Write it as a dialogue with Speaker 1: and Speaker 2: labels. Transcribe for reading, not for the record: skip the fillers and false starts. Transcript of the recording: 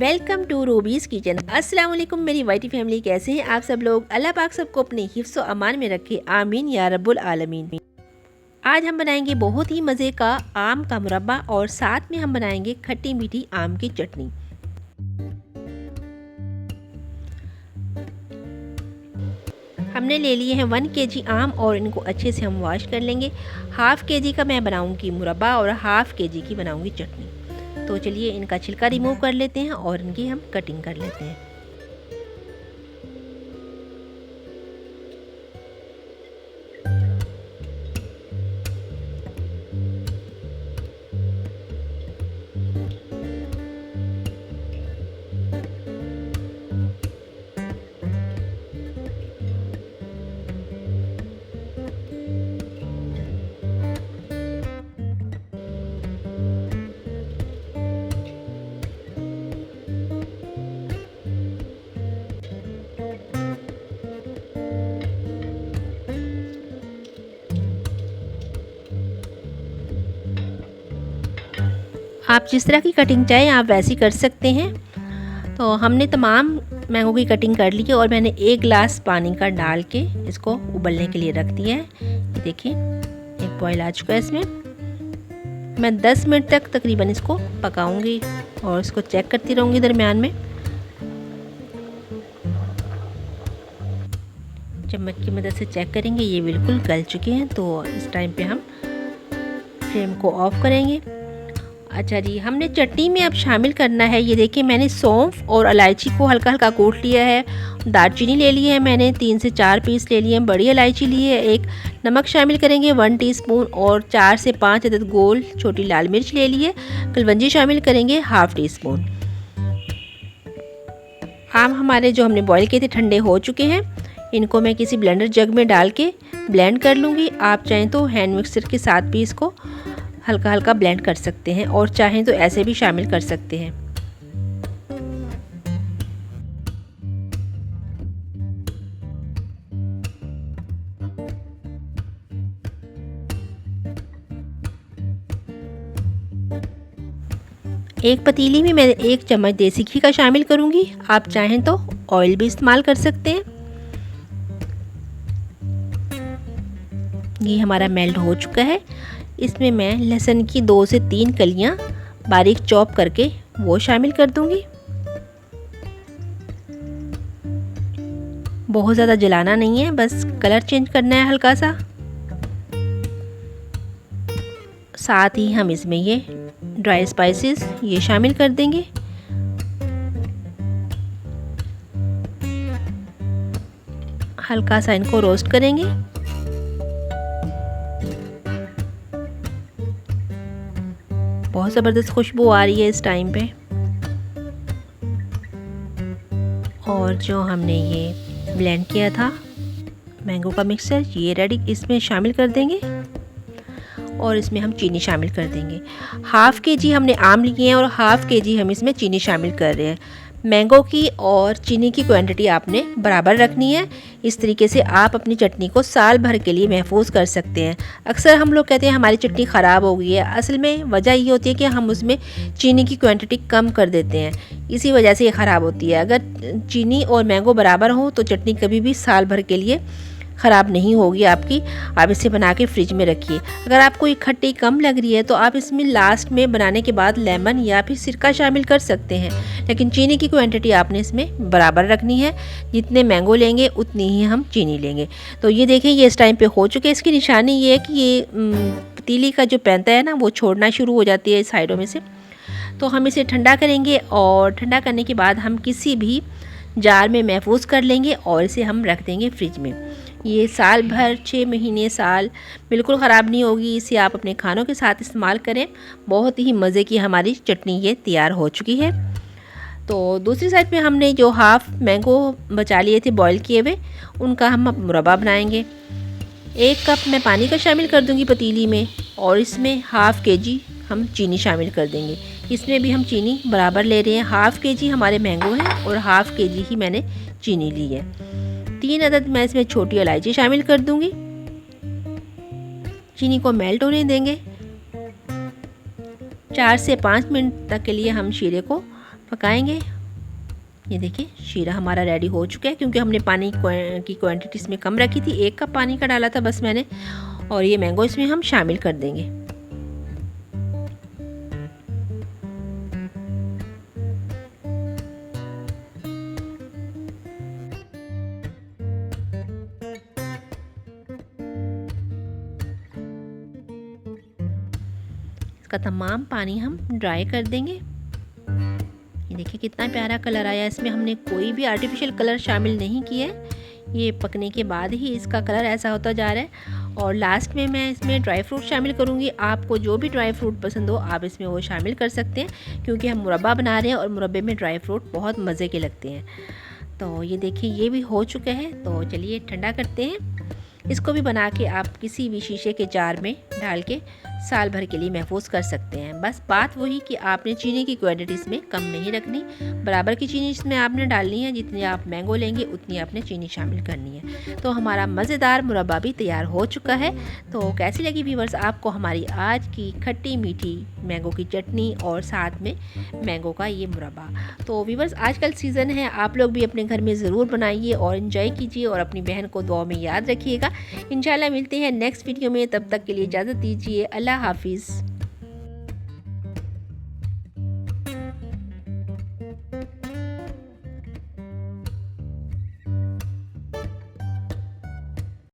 Speaker 1: Welcome to rubies kitchen. अस्सलाम वालेकुम मेरी वाइटी फैमिली, कैसे हैं आप सब लोग। अल्लाह पाक सबको अपने हिफ्ज़ व अमान में रखे, आमीन या रब्बुल आलमीन। आज हम बनाएंगे बहुत ही मज़े का आम का मुरब्बा और साथ में हम बनाएंगे खट्टी मीठी आम की चटनी। हमने ले लिए हैं 1 केजी आम और इनको अच्छे से हम वॉश कर लेंगे। हाफ़ केजी का मैं बनाऊंगी मुरब्बा और हाफ़ केजी की बनाऊंगी चटनी। तो चलिए इनका छिलका रिमूव कर लेते हैं और इनकी हम कटिंग कर लेते हैं। आप जिस तरह की कटिंग चाहें आप वैसी कर सकते हैं। तो हमने तमाम मैंगो की कटिंग कर ली है और मैंने 1 गिलास पानी का डाल के इसको उबलने के लिए रख दिया है। देखिए एक बॉयल आ चुका है। इसमें मैं 10 मिनट तक तकरीबन इसको पकाऊंगी और इसको चेक करती रहूँगी दरमियान में। चम्मच की मदद से चेक करेंगे, ये बिल्कुल गल चुके हैं। तो इस टाइम पे हम फ्लेम को ऑफ करेंगे। अच्छा जी, हमने चटनी में अब शामिल करना है, ये देखिए मैंने सौंफ और इलायची को हल्का हल्का कूट लिया है। दालचीनी ले ली है मैंने 3 से 4 पीस ले लिए हैं। बड़ी इलायची ली है एक। नमक शामिल करेंगे 1 टीस्पून और 4 से 5 अदद गोल छोटी लाल मिर्च ले ली है। कलवंजी शामिल करेंगे ½ टीस्पून। आम हमारे जो हमने बॉईल किए थे ठंडे हो चुके हैं। इनको मैं किसी ब्लेंडर जग में डाल के ब्लेंड कर लूँगी। आप चाहें तो हैंड मिक्सर के साथ भी इसको हल्का हल्का ब्लेंड कर सकते हैं और चाहें तो ऐसे भी शामिल कर सकते हैं। एक पतीली में मैं 1 चम्मच देसी घी का शामिल करूंगी। आप चाहें तो ऑयल भी इस्तेमाल कर सकते हैं। घी हमारा मेल्ट हो चुका है। इसमें मैं लहसुन की 2 से 3 कलियां बारीक चॉप करके वो शामिल कर दूंगी। बहुत ज़्यादा जलाना नहीं है, बस कलर चेंज करना है हल्का सा। साथ ही हम इसमें ये ड्राई स्पाइसेस ये शामिल कर देंगे। हल्का सा इनको रोस्ट करेंगे। बहुत ज़बरदस्त खुशबू आ रही है इस टाइम पे। और जो हमने ये ब्लेंड किया था मैंगो का मिक्सचर ये रेडी इसमें शामिल कर देंगे और इसमें हम चीनी शामिल कर देंगे। ½ केजी हमने आम लिए हैं और ½ केजी हम इसमें चीनी शामिल कर रहे हैं। मैंगो की और चीनी की क्वांटिटी आपने बराबर रखनी है। इस तरीके से आप अपनी चटनी को साल भर के लिए महफूज कर सकते हैं। अक्सर हम लोग कहते हैं हमारी चटनी ख़राब हो गई है, असल में वजह ये होती है कि हम उसमें चीनी की क्वांटिटी कम कर देते हैं, इसी वजह से ये ख़राब होती है। अगर चीनी और मैंगो बराबर हो तो चटनी कभी भी साल भर के लिए ख़राब नहीं होगी आपकी। आप इसे बना के फ्रिज में रखिए। अगर आपको ये खट्टी कम लग रही है तो आप इसमें लास्ट में बनाने के बाद लेमन या फिर सिरका शामिल कर सकते हैं, लेकिन चीनी की क्वांटिटी आपने इसमें बराबर रखनी है। जितने मैंगो लेंगे उतनी ही हम चीनी लेंगे। तो ये देखें ये इस टाइम पे हो चुके हैं। इसकी निशानी ये है कि ये पतीली का जो पैंता है ना वो छोड़ना शुरू हो जाती है साइडों में से। तो हम इसे ठंडा करेंगे और ठंडा करने के बाद हम किसी भी जार में महफूज कर लेंगे और इसे हम रख देंगे फ्रिज में। ये साल भर 6 महीने साल बिल्कुल ख़राब नहीं होगी। इसे आप अपने खानों के साथ इस्तेमाल करें। बहुत ही मज़े की हमारी चटनी ये तैयार हो चुकी है। तो दूसरी साइड पे हमने जो हाफ़ मैंगो बचा लिए थे बॉईल किए हुए उनका हम अब मुरब्बा बनाएंगे। 1 कप मैं पानी का शामिल कर दूंगी पतीली में और इसमें ½ केजी हम चीनी शामिल कर देंगे। इसमें भी हम चीनी बराबर ले रहे हैं। ½ केजी हमारे मैंगो हैं और ½ केजी ही मैंने चीनी ली है। 3 अदद मैं इसमें छोटी इलायची शामिल कर दूंगी। चीनी को मेल्ट होने देंगे। 4 से 5 मिनट तक के लिए हम शीरे को पकाएंगे ये देखिए शीरा हमारा रेडी हो चुका है, क्योंकि हमने पानी की क्वांटिटी इसमें कम रखी थी, 1 कप पानी का डाला था बस मैंने। और ये मैंगो इसमें हम शामिल कर देंगे। इसका तमाम पानी हम ड्राई कर देंगे। ये देखिए कितना प्यारा कलर आया, इसमें हमने कोई भी आर्टिफिशियल कलर शामिल नहीं किया है। ये पकने के बाद ही इसका कलर ऐसा होता जा रहा है। और लास्ट में मैं इसमें ड्राई फ्रूट शामिल करूँगी। आपको जो भी ड्राई फ्रूट पसंद हो आप इसमें वो शामिल कर सकते हैं, क्योंकि हम मुरब्बा बना रहे हैं और मुरब्बे में ड्राई फ्रूट बहुत मज़े के लगते हैं। तो ये देखिए ये भी हो चुका है। तो चलिए ठंडा करते हैं। इसको भी बना के आप किसी भी शीशे के जार में डाल के साल भर के लिए महफूज कर सकते हैं। बस बात वही कि आपने चीनी की क्वांटिटी इसमें कम नहीं रखनी, बराबर की चीनी इसमें आपने डालनी है। जितनी आप मैंगो लेंगे उतनी आपने चीनी शामिल करनी है। तो हमारा मज़ेदार मुरब्बा भी तैयार हो चुका है। तो कैसी लगी व्यूअर्स आपको हमारी आज की खट्टी मीठी मैंगो की चटनी और साथ में मैंगो का ये मुरब्बा। तो व्यूअर्स आजकल सीज़न है, आप लोग भी अपने घर में ज़रूर बनाइए और इन्जॉय कीजिए और अपनी बहन को दुआ में याद रखिएगा। इंशाल्लाह मिलते हैं नेक्स्ट वीडियो में, तब तक के लिए इजाज़त दीजिए। अल्लाह हाफिज़।